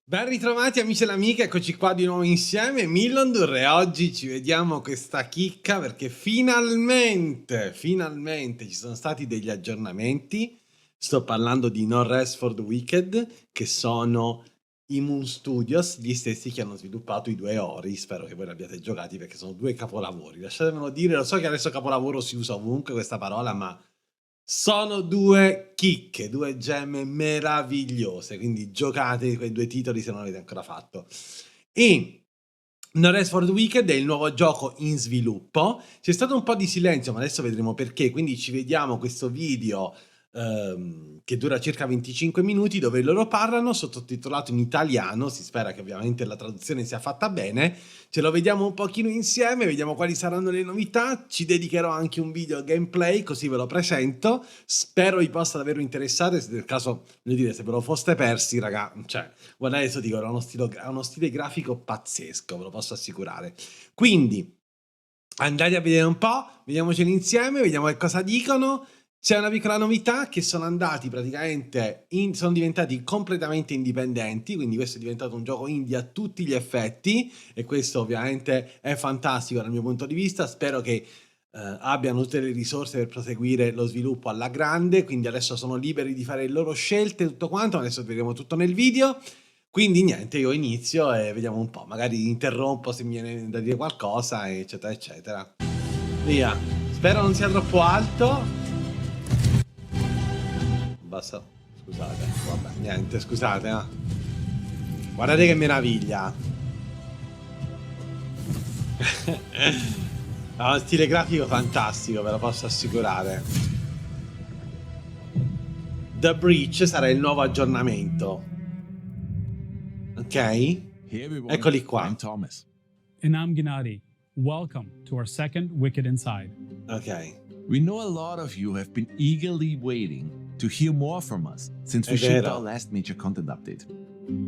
Ben ritrovati amici e amiche, eccoci qua di nuovo insieme, Millondur, e oggi ci vediamo questa chicca perché finalmente ci sono stati degli aggiornamenti. Sto parlando di No Rest for the Wicked, che sono i Moon Studios, gli stessi che hanno sviluppato i due Ori. Spero che voi li abbiate giocati perché sono due capolavori, lasciatemelo dire. Lo so che adesso capolavoro si usa ovunque questa parola, ma sono due chicche, due gemme meravigliose, quindi giocate quei due titoli se non l'avete ancora fatto. E No Rest for the Wicked è il nuovo gioco in sviluppo. C'è stato un po' di silenzio, ma adesso vedremo perché, quindi ci vediamo questo video che dura circa 25 minuti dove loro parlano, sottotitolato in italiano, si spera che ovviamente la traduzione sia fatta bene. Ce lo vediamo un pochino insieme, vediamo quali saranno le novità, ci dedicherò anche un video gameplay così ve lo presento, spero vi possa davvero interessare, se nel caso, voglio dire, se ve lo foste persi raga, cioè guardate, adesso dico, ha uno stile grafico pazzesco, ve lo posso assicurare. Quindi andate a vedere un po', vediamoceli insieme, vediamo che cosa dicono. C'è una piccola novità, che sono andati praticamente, sono diventati completamente indipendenti, quindi questo è diventato un gioco indie a tutti gli effetti e questo ovviamente è fantastico dal mio punto di vista. Spero che abbiano tutte le risorse per proseguire lo sviluppo alla grande, quindi adesso sono liberi di fare le loro scelte e tutto quanto, adesso vedremo tutto nel video. Quindi niente, io inizio e vediamo un po', magari interrompo se mi viene da dire qualcosa, eccetera eccetera. Via, spero non sia troppo alto. Basta, scusate, vabbè, niente, scusate, guardate che meraviglia. Ha uno stile grafico fantastico, ve lo posso assicurare. The Breach sarà il nuovo aggiornamento. Ok? Eccoli qua. I'm Thomas. And I'm Gennady. Welcome to our second Wicked Inside. Ok. We know a lot of you have been eagerly waiting to hear more from us since we shipped our last major content update.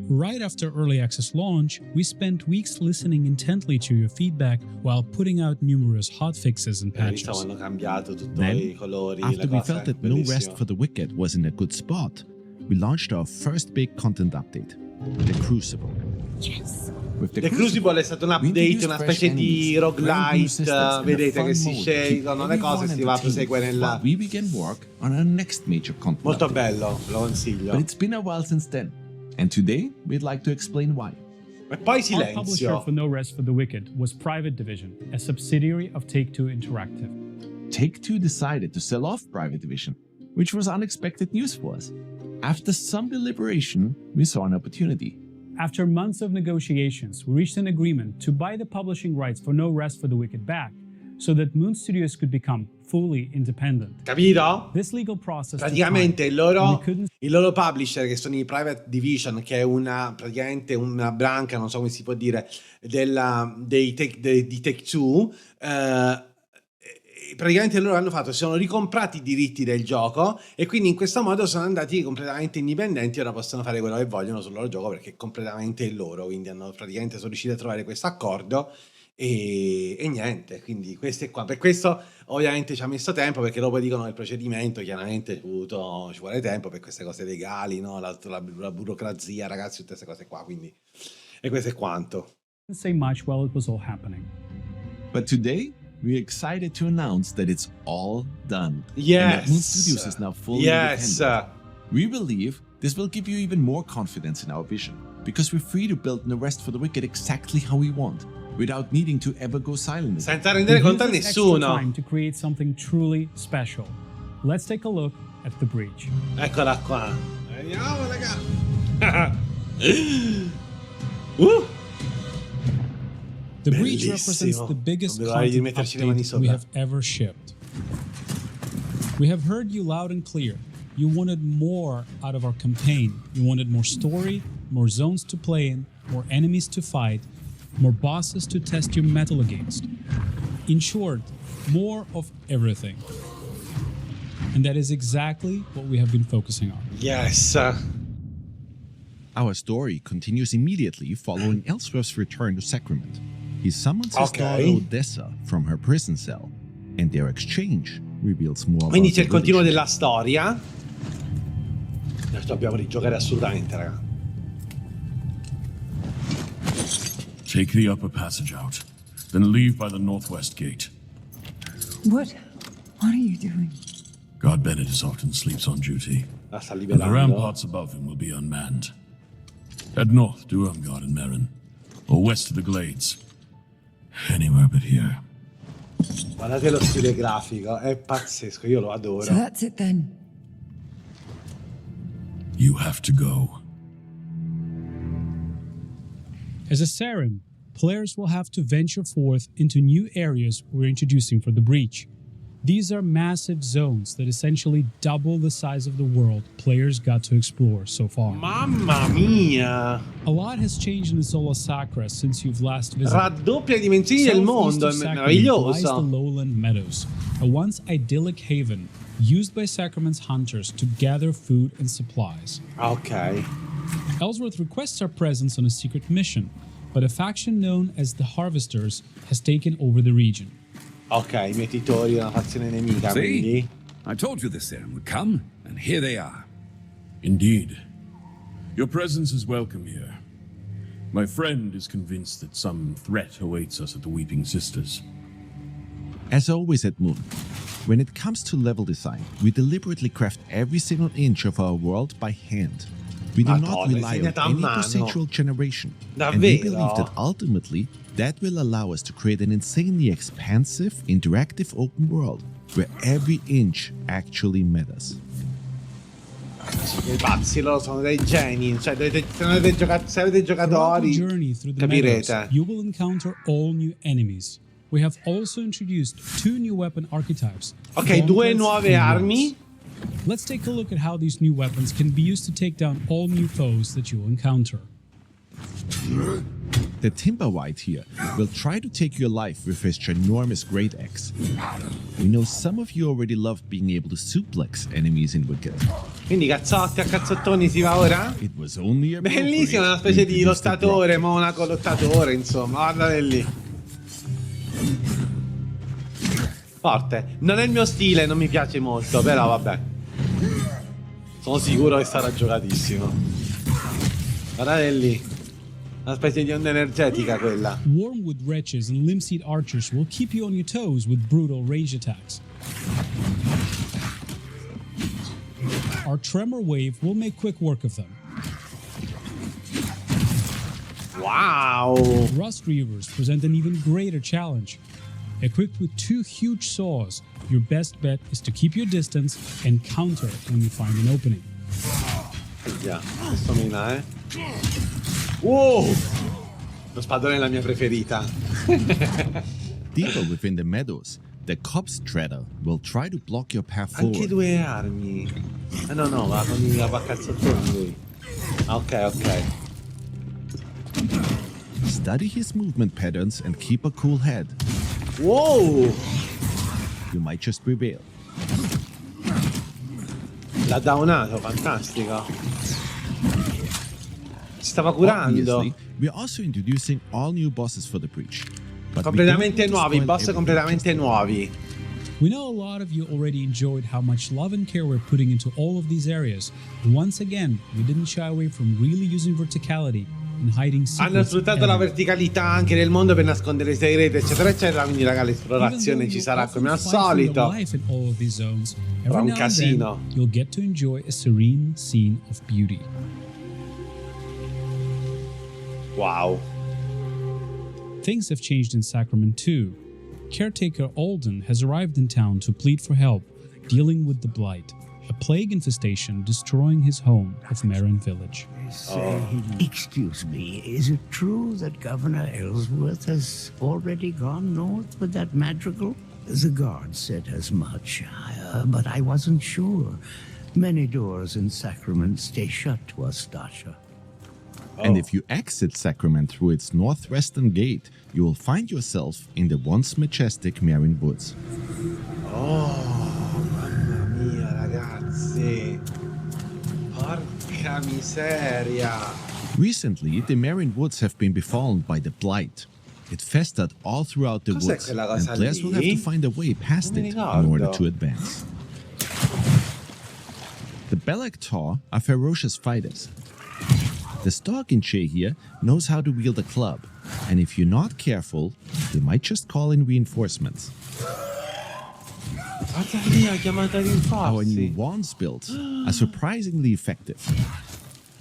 Right after early access launch, we spent weeks listening intently to your feedback while putting out numerous hotfixes and patches. Hanno cambiato tutti Then, i colori, after le we cose, felt that No Rest for the Wicked was in a good spot, we launched our first big content update, The Crucible. Yes! The Crucible è stato un update, una specie di roguelite, vedete che si scelgono le cose e si va a proseguire nella... Molto bello, lo consiglio. But it's been a while since then, and today we'd like to explain why. E poi Our publisher silenzio. for No Rest for the Wicked was Private Division, a subsidiary of Take-Two Interactive. Take-Two decided to sell off Private Division, which was unexpected news for us. After some deliberation, we saw an opportunity. After months of negotiations, we reached an agreement to buy the publishing rights for No Rest for the Wicked back, so that Moon Studios could become fully independent. Capito? This legal process Praticamente il loro publisher, che sono i Private Division, che è praticamente una branca, non so come si può dire, di Take-Two, praticamente loro hanno fatto, si sono ricomprati i diritti del gioco e quindi in questo modo sono andati completamente indipendenti e ora possono fare quello che vogliono sul loro gioco perché è completamente loro, quindi sono riusciti a trovare questo accordo e niente, quindi questo è qua. Per questo ovviamente ci ha messo tempo, perché dopo dicono che il procedimento chiaramente ci vuole tempo per queste cose legali, no? la burocrazia, ragazzi, tutte queste cose qua, quindi e questo è quanto. Didn't say much while it was all happening. But today, we're excited to announce that it's all done. Yes. And that Moon Studios is now fully Yes. independent. We believe this will give you even more confidence in our vision, because we're free to build No Rest for the Wicked exactly how we want, without needing to ever go silent. Senza rendere conto a We used this extra nessuno. time to create something truly special. Let's take a look at The Breach. Eccola qua. Vediamo, raga. The Breach represents the biggest content update we have ever shipped. We have heard you loud and clear. You wanted more out of our campaign. You wanted more story, more zones to play in, more enemies to fight, more bosses to test your mettle against. In short, more of everything. And that is exactly what we have been focusing on. Yes. Our story continues immediately following Elsworth's return to Sacrament. He summons his daughter Odessa from her prison cell, and their exchange reveals more. Quindi c'è il continuo della storia. Adesso dobbiamo rigiocare assolutamente, raga. Take the upper passage out, then leave by the northwest gate. What are you doing? God Bennett often sleeps on duty, La sta and the liberando. ramparts above him will be unmanned. Head north to Irmgard and Merrin, or west to the Glades. Anywhere but here. Guardate lo stile grafico, è pazzesco, io lo adoro. So that's it then. You have to go. As a Sarim, players will have to venture forth into new areas we're introducing for the Breach. These are massive zones that essentially double the size of the world players got to explore so far. Mamma mia! A lot has changed in the Sola Sacra since you've last visited. Raddoppia le dimensioni del mondo, è Southeast of Sacrament lies the meraviglioso. lowland meadows, a once idyllic haven used by Sacrament's hunters to gather food and supplies. Ok. Ellsworth requests our presence on a secret mission, but a faction known as the Harvesters has taken over the region. Ok, i mietitori, una fazione nemica, quindi. See? I told you the Sarim would come, and here they are. Indeed. Your presence is welcome here. My friend is convinced that some threat awaits us at the Weeping Sisters. As always at Moon, when it comes to level design, we deliberately craft every single inch of our world by hand. We do not Madonna, rely on disegnata a any mano. procedural generation, and we believe Davvero? that ultimately that will allow us to create an insanely expansive, interactive open world where every inch actually matters. I pazzi, loro sono dei geni, cioè se avete Throughout the giocatori journey through the meadows, capirete. you will encounter all new enemies. We have also introduced 2 new weapon archetypes. Ok, 2 gauntlets nuove and armi. wands. Let's take a look at how these new weapons can be used to take down all new foes that you will encounter. The Timberwhite here will try to take your life with his ginormous great axe. We know some of you already love being able to suplex enemies in Wicked. Quindi cazzotti a cazzottoni si va ora? It was only a Bellissimo, una specie di lottatore, monaco lottatore, insomma, guardate lì. Forte. Non è il mio stile, non mi piace molto, però vabbè. Sono sicuro che sarà giocatissimo. Guardate lì. Una specie di onda energetica quella. Wormwood wretches and limb-seed archers will keep you on your toes with brutal range attacks. Our tremor wave will make quick work of them. Wow! Rust reavers present an even greater challenge. Equipped with 2 huge saws, your best bet is to keep your distance and counter when you find an opening. Già, questo mina, eh. Wow! Lo spadone è la mia preferita. Deeper within the meadows, the Copse Treader will try to block your path Anche forward. 2 armi. No, va con i cazzottoni lui. Ok. Study his movement patterns and keep a cool head. Wow! You might just prevail. L'ha downato, fantastico. Si stava curando. Obviously, we're also introducing all new bosses for the Breach. But we Completamente don't want to nuovi, spoil boss everything completamente just yet. nuovi. We know a lot of you already enjoyed how much love and care we're putting into all of these areas. Once again, we didn't shy away from really using verticality and hiding secrets. Hanno sfruttato la everywhere. verticalità anche nel mondo per nascondere i segreti, eccetera, eccetera. Quindi, raga, l'esplorazione ci sarà come al solito. Every un now and casino. then, you'll get to enjoy a serene scene of beauty. Wow. Things have changed in Sacrament too. Caretaker Alden has arrived in town to plead for help, dealing with the Blight, a plague infestation destroying his home of Merrin Village. Excuse me, is it true that Governor Ellsworth has already gone north with that madrigal? The guard said as much, but I wasn't sure. Many doors in Sacrament stay shut to us, Dasha. And if you exit Sacrament through its northwestern gate, you will find yourself in the once majestic Merrin Woods. Oh, mamma mia, ragazzi. Porca miseria. Recently, the Merrin Woods have been befallen by the Blight. It festered all throughout the Cos'è woods, quella and cosa players will have lì? to find a way past Non mi it in order ricordo. to advance. The Belak Tor are ferocious fighters. The Stalking Che here knows how to wield a club. And if you're not careful, they might just call in reinforcements. Guarda lì, ha chiamato Our new rinforzi. wands builds are surprisingly effective.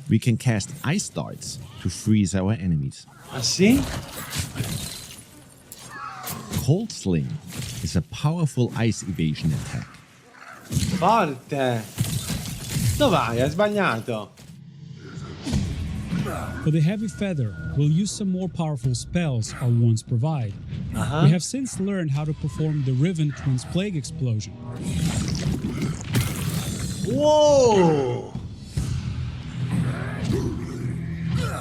We can cast ice darts to freeze our enemies. Ah sì? Cold Sling is a powerful ice evasion attack. Forte. Dove vai? Hai sbagliato. For the heavy feather, we'll use some more powerful spells our wands provide. We have since learned how to perform the Riven Twins Plague Explosion. Wow!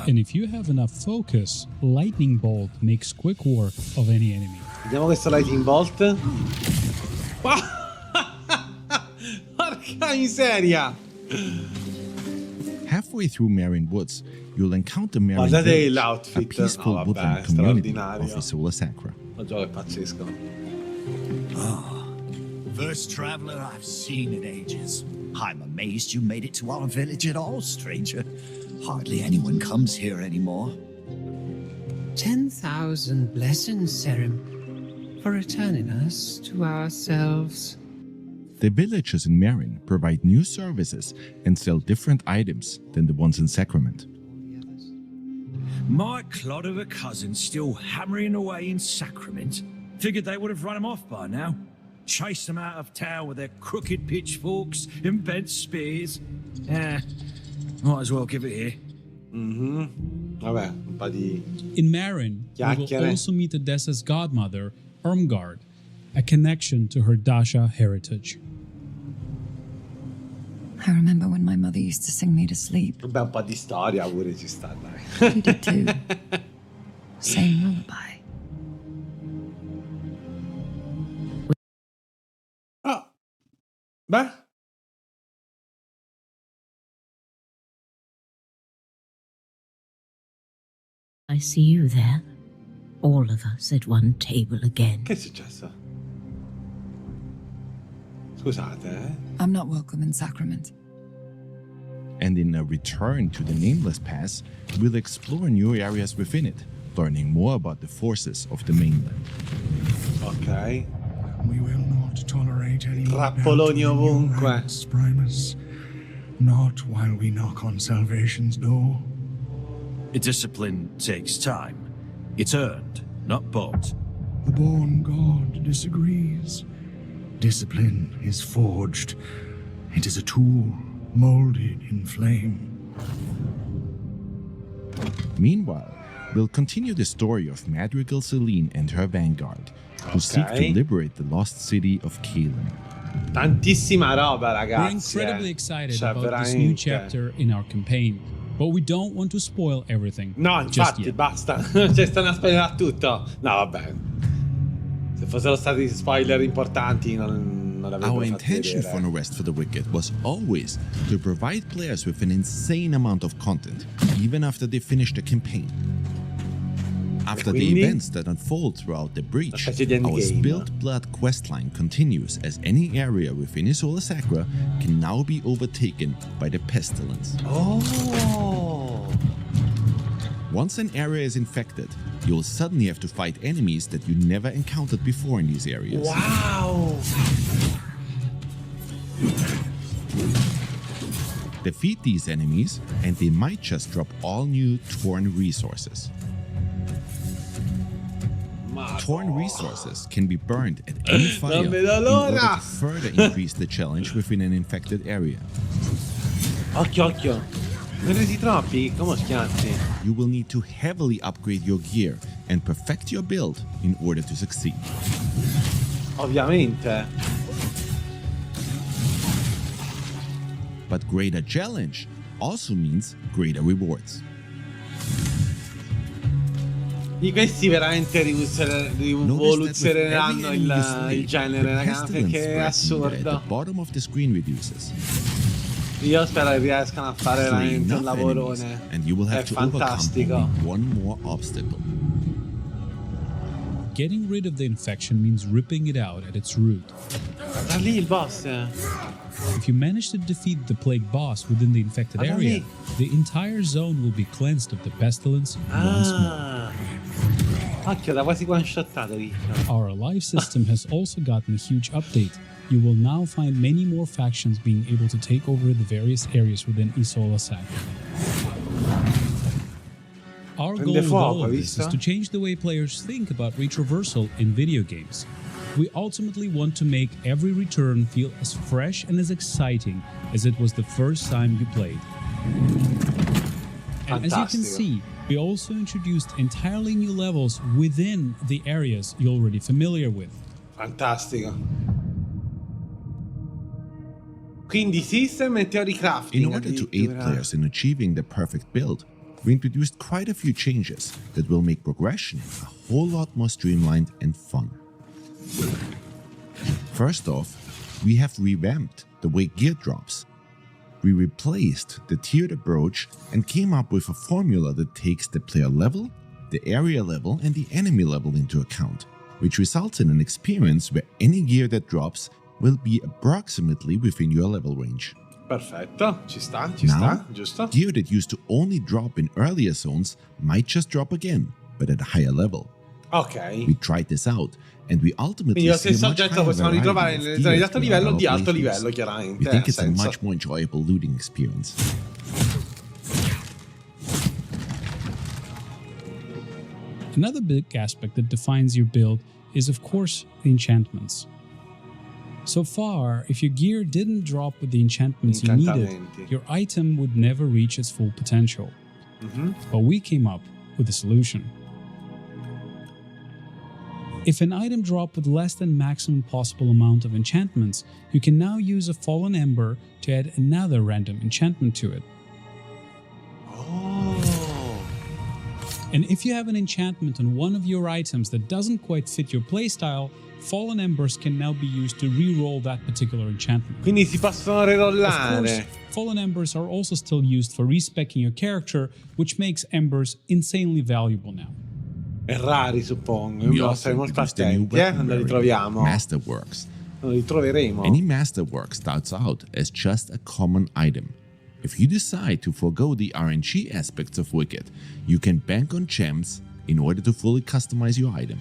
And if you have enough focus, Lightning Bolt makes quick work of any enemy. Vediamo questo Lightning Bolt. Porca miseria! Halfway through Marian Woods, you'll encounter Marian Guardate Village, a l'outfit. peaceful No, vabbè, woodland community straordinario. of Isola Sacra. Il gioco è pazzesco. First traveler I've seen in ages. I'm amazed you made it to our village at all, stranger. Hardly anyone comes here anymore. 10,000 blessings, Serim, for returning us to ourselves. The villagers in Marin provide new services and sell different items than the ones in Sacrament. My clod of a cousin still hammering away in Sacrament. Figured they would have run him off by now. Chased them out of town with their crooked pitchforks and bent spears. Might as well give it here. Vabbè, un po' di... In Marin, we will Chiacchiere. also meet Odessa's godmother, Irmgard, a connection to her Dasha heritage. I remember when my mother used to sing me to sleep. Vabbè, un po' di storia pure ci sta, dai. You did too. Same lullaby. Ah, beh. I see you there. All of us at one table again. Che è successo? Scusate, eh? I'm not welcome in Sacrament. And in a return to the Nameless Pass, we'll explore new areas within it, learning more about the forces of the mainland. Ok. We will not tolerate any Trappoloni ovunque. Primus. Not while we knock on salvation's door. Discipline takes time. It's earned, not bought. The born god disagrees. Discipline is forged. It is a tool molded in flame. Meanwhile, we'll continue the story of Madrigal Celine and her vanguard, who seek to liberate the lost city of Kalen. Tantissima roba, ragazzi. We're incredibly excited Cioè, about this new veramente. chapter in our campaign, but we don't want to spoil everything. No, just infatti, yet. basta. Cioè, stanno a spoilerare tutto. No, vabbè. Se fossero stati spoiler importanti, non l'avrebbero Our fatto intention vedere. for No Rest for the Wicked was always to provide players with an insane amount of content, even after they finish the campaign. After the quindi? events that unfold throughout the breach, specie di our endgame. Spilled Blood questline continues as any area within Isola Sacra can now be overtaken by the pestilence. Oh! Once an area is infected, you'll suddenly have to fight enemies that you never encountered before in these areas. Wow! Defeat these enemies, and they might just drop all new Torn resources. Torn resources can be burned at any fire Non in vedo order l'ora! to further increase the challenge within an infected area. Occhio, occhio. Ne presi troppi? Come schianti? You will need to heavily upgrade your gear and perfect your build in order to succeed. Ovviamente. But greater challenge also means greater rewards. Di questi veramente rivoluzioneranno il genere, ragazzi, perché è At assurdo. the bottom of the screen reduces. Io spero che riescano a fare veramente un Enough enemies, lavorone. and you will have È to overcome fantastico. only one more obstacle. Getting rid of the infection means ripping it out at its root. Da lì il boss. If you manage to defeat the plague boss within the infected Ah, area, lì. the entire zone will be cleansed of the pestilence once more. Ah. Occhio, da quasi one-shottato, Ricca. Our life system has also gotten a huge update. You will now find many more factions being able to take over the various areas within Isola Sac. Our goal with all of this is to change the way players think about retraversal in video games. We ultimately want to make every return feel as fresh and as exciting as it was the first time you played. And as you can see, we also introduced entirely new levels within the areas you're already familiar with. Fantastico. Quindi system e theory crafting. In order to aid players in achieving the perfect build, we introduced quite a few changes that will make progression a whole lot more streamlined and fun. First off, we have revamped the way gear drops. We replaced the tiered approach and came up with a formula that takes the player level, the area level and the enemy level into account, which results in an experience where any gear that drops will be approximately within your level range. Perfetto, ci sta, giusto? Gear that used to only drop in earlier zones might just drop again, but at a higher level. Ok. We tried this out, and we ultimately quindi lo stesso oggetto lo possiamo ritrovare nelle zone di alto livello o di alto livello, chiaramente. We think it's a much more enjoyable looting experience. Another big aspect that defines your build is, of course, the enchantments. So far, if your gear didn't drop with the enchantments you needed, your item would never reach its full potential. But we came up with a solution. If an item dropped with less than maximum possible amount of enchantments, you can now use a fallen ember to add another random enchantment to it. And if you have an enchantment on one of your items that doesn't quite fit your playstyle, fallen embers can now be used to re-roll that particular enchantment. Quindi si possono rerollare. Of course, fallen embers are also still used for respecking your character, which makes embers insanely valuable now. E rari, suppongo. Dobbiamo stare molto attenti, quando li troviamo. Masterworks. Li troveremo. Any masterwork starts out as just a common item. If you decide to forego the RNG aspects of Wicked, you can bank on gems in order to fully customize your item.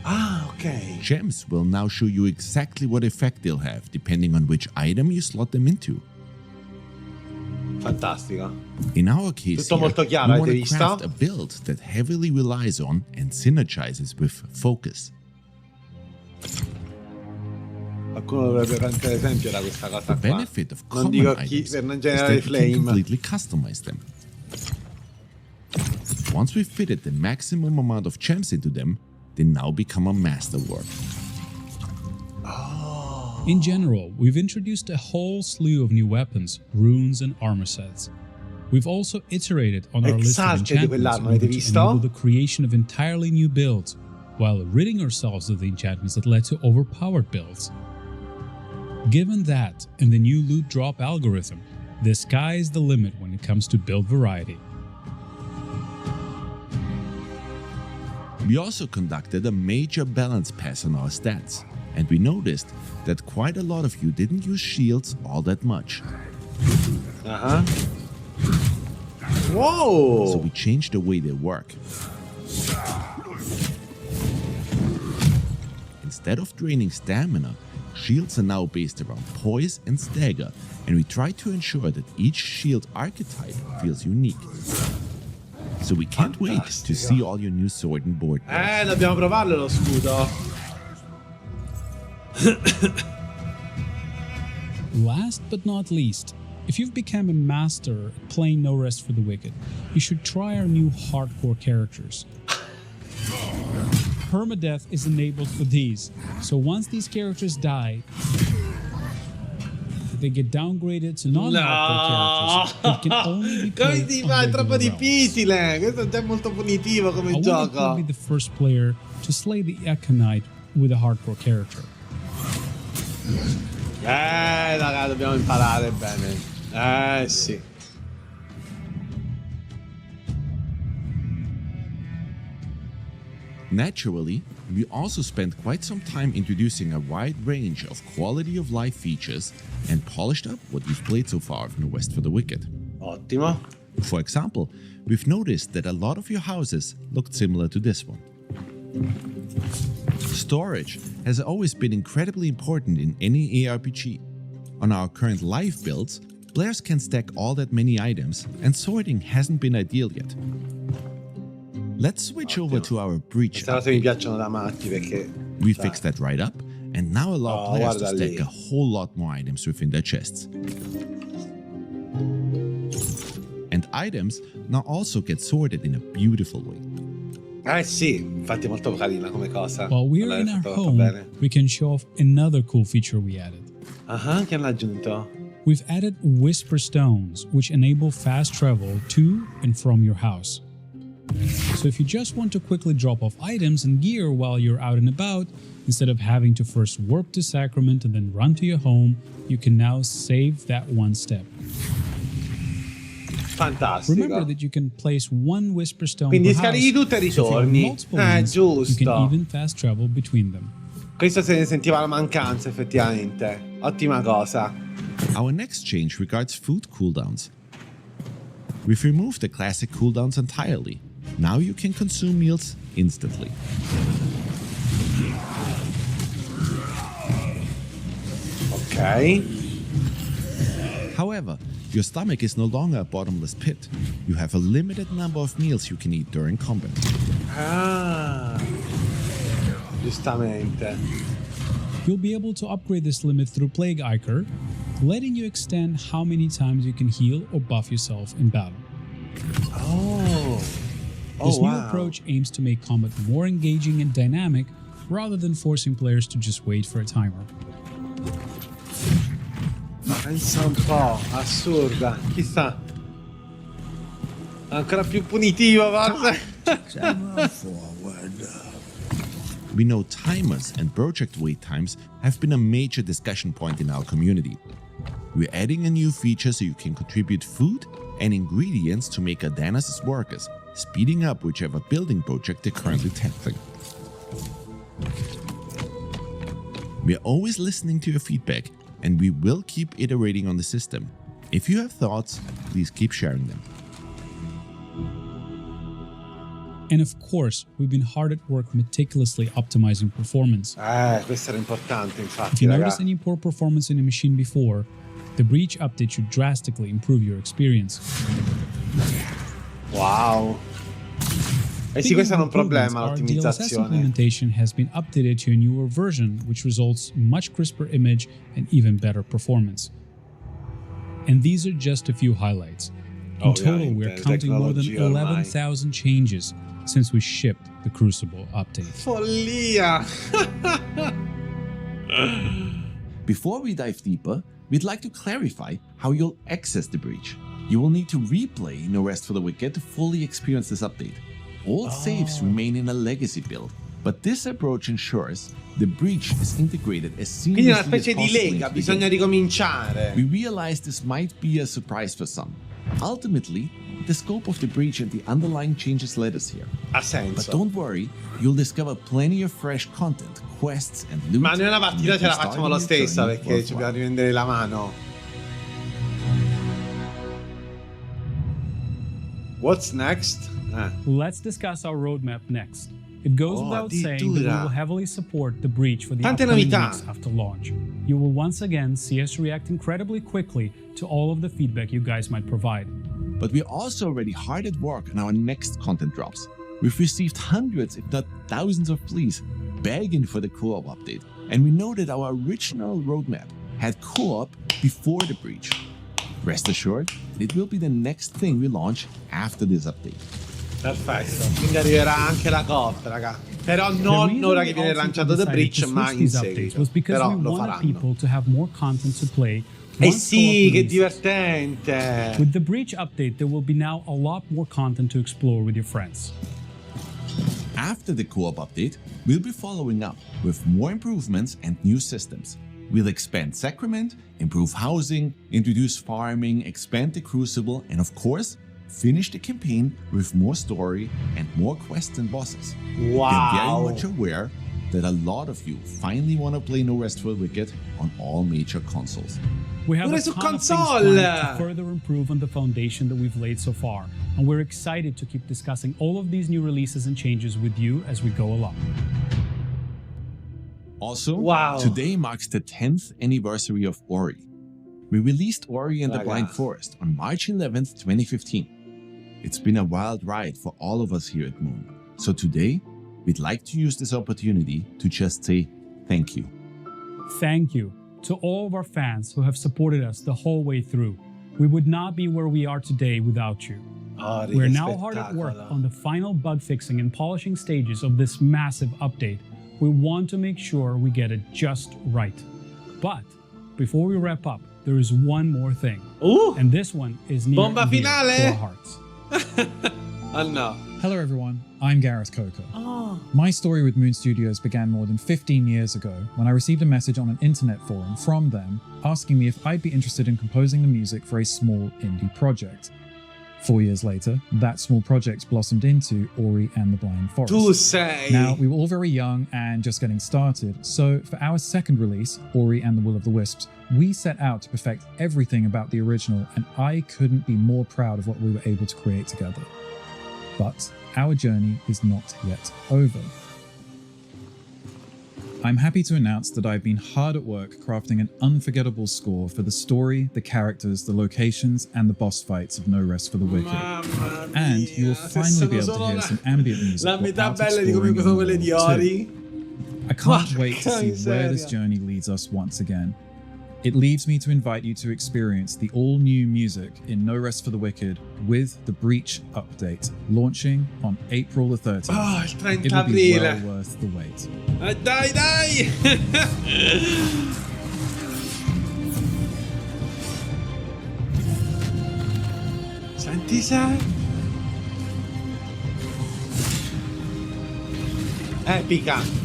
Ah, ok. Gems will now show you exactly what effect they'll have, depending on which item you slot them into. Fantastico. In our case, tutto molto chiaro, we avete want to visto? craft a build that heavily relies on and synergizes with focus. Qualcuno dovrebbe prendere esempio da questa cosa The qua. benefit of Non common dico items chi, per non is generare that you can flame. completely customize them. Once we've fitted the maximum amount of gems into them, they now become a masterwork. In general, we've introduced a whole slew of new weapons, runes and armor sets. We've also iterated on our list of enchantments in order to enable the creation of entirely new builds, while ridding ourselves of the enchantments that led to overpowered builds. Given that and the new loot drop algorithm, the sky is the limit when it comes to build variety. We also conducted a major balance pass on our stats, and we noticed that quite a lot of you didn't use shields all that much. Whoa! So we changed the way they work. Instead of draining stamina, shields are now based around poise and stagger, and we try to ensure that each shield archetype feels unique. So we can't wait to see all your new sword and board builds. Dobbiamo provarlo lo scudo. Last but not least, if you've become a master at playing No Rest for the Wicked, you should try our new hardcore characters. Permadeath is enabled for these, so once these characters die, they get downgraded to non-hardcore characters that can only be played Come ti fa? È troppo realms. difficile. Questo è già molto punitivo come gioco. I want to be the first player to slay the Aconite with a hardcore character. Raga, dobbiamo imparare bene. Sì. Naturally, we also spent quite some time introducing a wide range of quality of life features and polished up what we've played so far of No Rest for the Wicked. Ottimo. For example, we've noticed that a lot of your houses looked similar to this one. Storage has always been incredibly important in any ARPG. On our current live builds, players can stack all that many items, and sorting hasn't been ideal yet. Let's switch over to our breach. Queste cose mi piacciono da matti perché... We fixed that right up, and now allow players to stack lì. a whole lot more items within their chests. And items now also get sorted in a beautiful way. Sì, infatti è molto carina come cosa. While we're in our home, we can show off another cool feature we added. Che hanno aggiunto? We've added whisper stones, which enable fast travel to and from your house. So if you just want to quickly drop off items and gear while you're out and about, instead of having to first warp to Sacrament and then run to your home, you can now save that one step. Fantastico. Remember that you can place one whisper stone Quindi per house, scarichi tutto e ritorni. so you Giusto. can even fast travel between them. Questo se ne sentiva la mancanza effettivamente. Ottima cosa. Our next change regards food cooldowns. We've removed the classic cooldowns entirely. Now you can consume meals instantly. Ok. However, your stomach is no longer a bottomless pit. You have a limited number of meals you can eat during combat. Giustamente. You'll be able to upgrade this limit through Plague Ichor, letting you extend how many times you can heal or buff yourself in battle. This new approach aims to make combat more engaging and dynamic, rather than forcing players to just wait for a timer. Pensa un po', assurda. Chissà. Ancora più punitivo, forse. We know timers and project wait times have been a major discussion point in our community. We're adding a new feature so you can contribute food and ingredients to make Adana's workers, speeding up whichever building project they're currently tackling. We're always listening to your feedback, and we will keep iterating on the system. If you have thoughts, please keep sharing them. And of course, we've been hard at work meticulously optimizing performance. Questo era importante, infatti, If you noticed any poor performance in a machine before, the Breach update should drastically improve your experience. Wow. Sì, questo è un problema, our DLSS l'ottimizzazione. implementation has been updated to a newer version, which results in much crisper image and even better performance. And these are just a few highlights. In total, we're counting more than 11,000 changes since we shipped the Crucible update. Follia! Before we dive deeper, we'd like to clarify how you'll access the breach. You will need to replay No Rest for the Wicked to fully experience this update. All saves remain in a legacy build, but this approach ensures the breach is integrated as Quindi è una seamlessly as specie di possible lega, into the bisogna game. ricominciare. We realize this might be a surprise for some. Ultimately, the scope of the breach and the underlying changes led us here. Ha senso. But don't worry, you'll discover plenty of fresh content, quests and loot. Ma noi una partita and ce la start facciamo lo your stesso journey perché ci worthwhile. dobbiamo riprendere la mano. What's next? Let's discuss our roadmap next. It goes without saying that we will heavily support the breach for the Tante upcoming novità. weeks after launch. You will once again see us react incredibly quickly to all of the feedback you guys might provide. But we're also already hard at work on our next content drops. We've received hundreds, if not thousands of pleas begging for the co-op update. And we know that our original roadmap had co-op before the breach. Rest assured, it will be the next thing we launch after this update. Perfetto, quindi arriverà anche la coop, raga. Però non ora che viene lanciato The Breach, ma in seguito. Però lo faranno. Sì, che divertente! With the Breach update, there will be now a lot more content to explore with your friends. After the co-op update, we'll be following up with more improvements and new systems. We'll expand Sacrament, improve housing, introduce farming, expand the Crucible, and of course, finish the campaign with more story and more quests and bosses. Wow! We're very much aware that a lot of you finally want to play No Rest for the Wicked on all major consoles. We have Pure a su ton of things console! planned to further improve on the foundation that we've laid so far, and we're excited to keep discussing all of these new releases and changes with you as we go along. Also, wow. Today marks the 10th anniversary of Ori. We released Ori and the Blind Forest on March 11th, 2015. It's been a wild ride for all of us here at Moon. So today, we'd like to use this opportunity to just say thank you. Thank you to all of our fans who have supported us the whole way through. We would not be where we are today without you. We're now hard at work on the final bug fixing and polishing stages of this massive update. We want to make sure we get it just right. But before we wrap up, there is one more thing. And this one is near and dear to our hearts. Oh no. Hello everyone, I'm Gareth Coker. My story with Moon Studios began more than 15 years ago when I received a message on an internet forum from them asking me if I'd be interested in composing the music for a small indie project. 4 years later, that small project blossomed into Ori and the Blind Forest. Now, we were all very young and just getting started, so for our second release, Ori and the Will of the Wisps, we set out to perfect everything about the original, and I couldn't be more proud of what we were able to create together. But our journey is not yet over. I'm happy to announce that I've been hard at work crafting an unforgettable score for the story, the characters, the locations, and the boss fights of No Rest for the Wicked. And you will finally be able to hear some ambient music. La metà bella di come sono quelle di Ori. I can't wait to see where this journey leads us once again. It leaves me to invite you to experience the all-new music in No Rest for the Wicked with the Breach update, launching on April the 30th. Oh, il 30 It will be well aprile. worth the wait. Dai, dai! Senti se... Epica!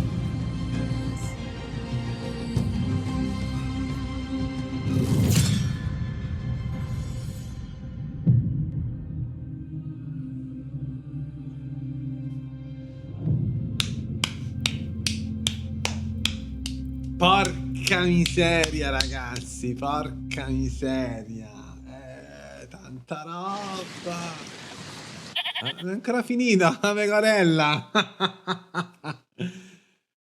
Porca miseria, ragazzi, porca miseria. Tanta roba. Non è ancora finita la pecorella.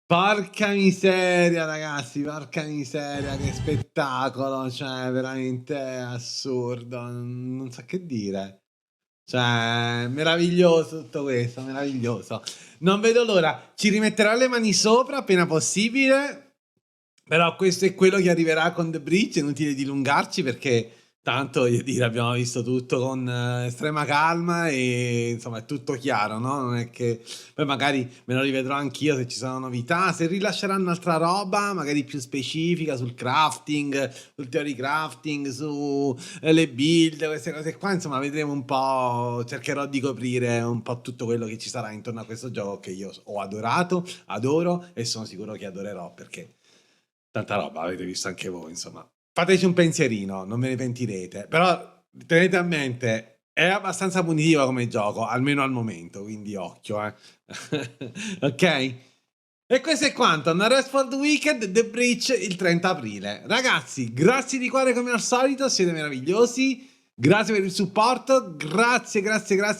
Porca miseria, ragazzi, porca miseria, che spettacolo, cioè, veramente assurdo, non so che dire. Cioè, meraviglioso tutto questo, meraviglioso. Non vedo l'ora, ci rimetterò le mani sopra appena possibile. Però questo è quello che arriverà con The Breach, è inutile dilungarci perché tanto, voglio dire, abbiamo visto tutto con estrema calma e insomma è tutto chiaro, no? Non è che... Poi magari me lo rivedrò anch'io se ci sono novità, se rilasceranno altra roba, magari più specifica sul crafting, sul theory crafting, su le build, queste cose qua, insomma vedremo un po', cercherò di coprire un po' tutto quello che ci sarà intorno a questo gioco che io ho adorato, adoro e sono sicuro che adorerò perché... Tanta roba, avete visto anche voi, insomma. Fateci un pensierino, non ve ne pentirete. Però tenete a mente, è abbastanza punitivo come gioco, almeno al momento, quindi occhio, ok? E questo è quanto. No Rest for the Wicked, The Breach, il 30 aprile. Ragazzi, grazie di cuore come al solito, siete meravigliosi. Grazie per il supporto, grazie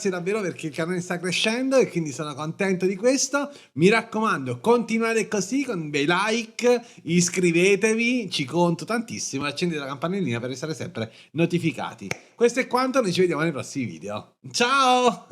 davvero perché il canale sta crescendo e quindi sono contento di questo. Mi raccomando, continuate così con bei like, iscrivetevi, ci conto tantissimo e accendete la campanellina per essere sempre notificati. Questo è quanto, noi ci vediamo nei prossimi video. Ciao!